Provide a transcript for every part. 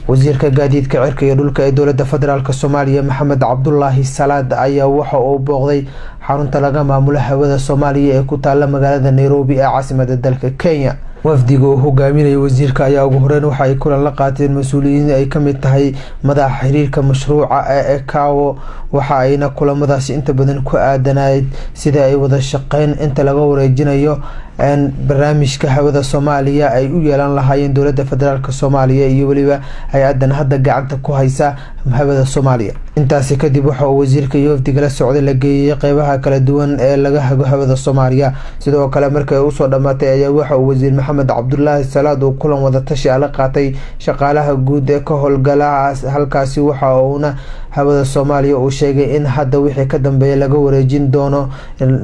wasiirka gaadiidka cirka iyo dhulka ee dowladda federaalka Soomaaliya Maxamed Cabdullaahi Salaad ayaa waxa uu booqday xarunta laga maamulo hawada Soomaaliya ee ku taala magaalada Nairobi ee caasimadda dalka Kenya. wafdiga uu hogaaminayay wasiirka ayaa ugu horeyn waxa ay kulan la qaateen mas'uuliyiin ay ka mid tahay madaxa xiriirka mashruuca ee ECAO waxa ayna kulamadaasi inta badan ku aadanayd sida ay wada shaqeyn inta laga wareejinayo barnaamijka hawada Soomaaliya ay u yeelan lahaayeen dowladda federaalka Soomaaliya iyo waliba hay'adan hadda gacanta ku haysa hawada Soomaaliya. intaas kadib waxa uu wasiirka iyo wafdiga la socday la geeyay qaybaha kala duwan ee laga hago hawada Soomaaliya. sidoo kale markay u soo dhamaatay ayaa waxa uu wasiir Maxamed Cabdullaahi Salaad uu kulan wada tashi la qaatay shaqaalaha guud ee ka howlgala halkaasi waxa uuna hawada Soomaaliya uu sheegay in hadda wixii ka dambeeyay laga wareejin doono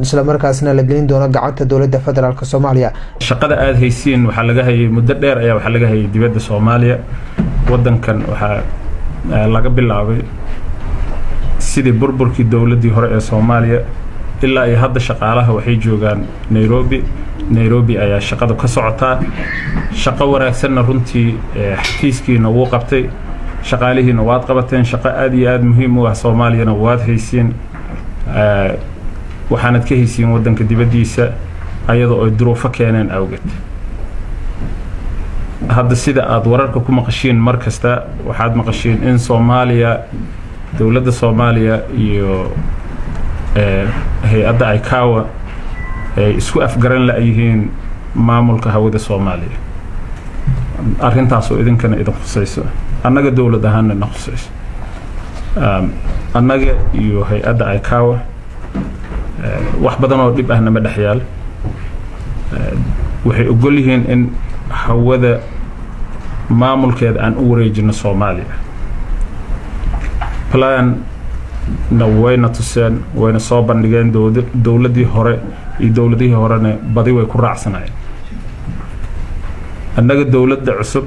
isla markaasna la gelin doono gacanta dowladda federaalka Soomaaliya. shaqada aad haysiin waxa laga hayay muddo dheer ayaa waxa laga hayay dibadda Soomaaliya. wadankan waxa laga bilaabay sidii burburkii dowladdii hore ee Soomaaliya ilaa ay hadda shaqaalaha waxay joogaan Nairobi ayaa shaqadu ka socotaa. shaqo wanaagsan runtii xafiiskiina wuu qabtay, shaqaalihiina waad qabateen. shaqo aad iyo aad muhiim u ah Soomaaliyana waad haysiin, waxaanad ka haysiin wadanka dibaddiisa ayadoo ay duruufo keeneen awgeed. hadda sida aad wararka ku maqashiin markasta waxaad maqashiin in Soomaaliya dowladda Soomaaliya iyo hay'adda ECAO ay isku afgaran la yihiin maamulka hawada Soomaaliya. arrintaas oo idinkana idin khusayso, annaga dowlad ahaanna na khusayso. annaga iyo hay'adda ECAO wax badan oo dhib ahna ma dhaxyaal. waxay ogol yihiin in hawada maamulkeeda aan u wareejino Soomaaliya. plan na wayna tuseen, wayna soo bandhigeen dowladdii hore iyo dowladihii horena badi way ku raacsanayeen. annaga dowladda cusub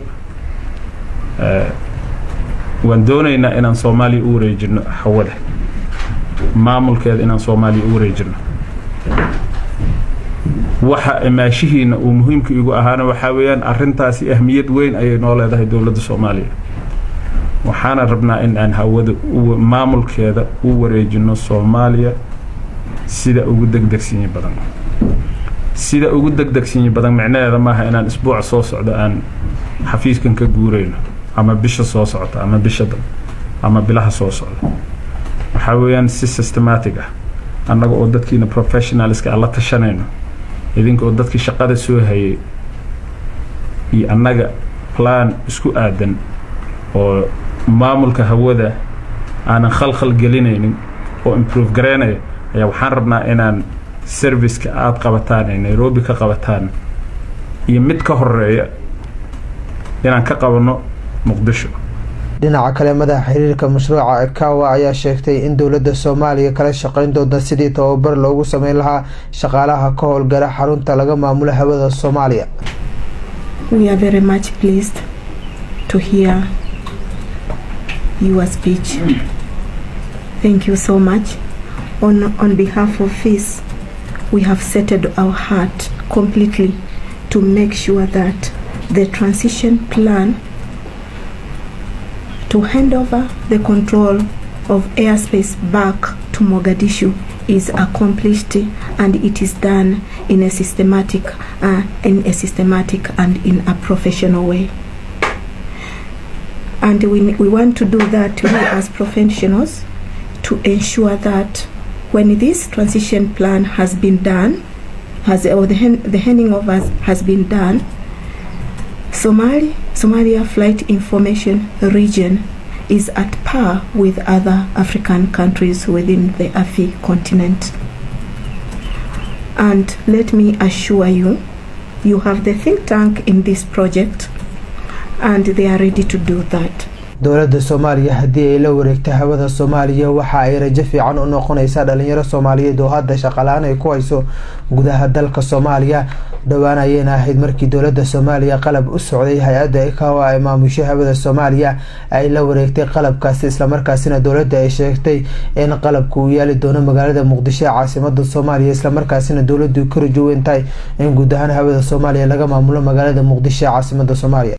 waan doonaynaa inaan Soomaaliya u wareejino hawada maamulkeeda, inaan Soomaaliya u wareejino. waxa imaashihiina uu muhiimka igu ahaana waxa weeyaan arrintaasi ahmiyad weyn ayay noo leedahay dowladda Soomaaliya. waxaana rabnaa in aan hawada maamulkeeda u wareejino Soomaaliya sida ugu degdegsiin badan. sida ugu degdegsiin badan macnaheedu maaha inaan isbuuc soo socdo aan xafiiskan ka guureyno ama bisha soo socota ama bishada ama bilaha soo socda. waxa weeyaan si systematic ah annaga oo dadkiina professionalska la tashanayno, idinka oo dadkii shaqada soo hayay iyo annaga plan isku aadan oo maamulka hawada aanan khalkhal gelinaynin oo improve gareynaya ayaa waxaan rabnaa inaan serviceka aad qabataan ee Nairobi ka qabataan iyo mid ka horeeya inaan ka qabano Muqdisho. dhinaca kale madaxa xiriirka mashruuca ECAO ayaa sheegtay in dowladda Soomaaliya kala shaqeyn doonto sidii tababar loogu sameyn lahaa shaqaalaha ka howlgala xarunta laga maamulo hawada Soomaaliya. We are very much pleased to hear your speech. Thank you so much. On behalf of FIS, we have set our heart completely to make sure that the transition plan to hand over the control of airspace back to Mogadishu is accomplished, and it is done in a systematic and in a professional way. And we want to do that as professionals to ensure that when this transition plan has been done, the handing over has been done, Somalia Flight Information Region is at par with other African countries within the Afi continent. And let me assure you, you have the think tank in this project, and they are ready to do that. dowladda Soomaaliya hadii ay la wareegto hawada Soomaaliya waxa ay rajo fiican u noqonaysaa dhalinyaro Soomaaliyeed oo hadda shaqo la'aan ay ku hayso gudaha dalka Soomaaliya. dhawaan ayayna ahayd markii dowladda Soomaaliya qalab u socday hay'adda ECAO ay maamusho hawada Soomaaliya ay la wareegtay qalabkaasi, isla markaasina dowladda ay sheegtay in qalabku uu yaali doono magaalada Muqdisho ee caasimadda Soomaaliya, isla markaasina dowladdu ka rajo weyn tahay in guud ahaan hawada Soomaaliya laga maamulo magaalada Muqdisho ee caasimadda Soomaaliya.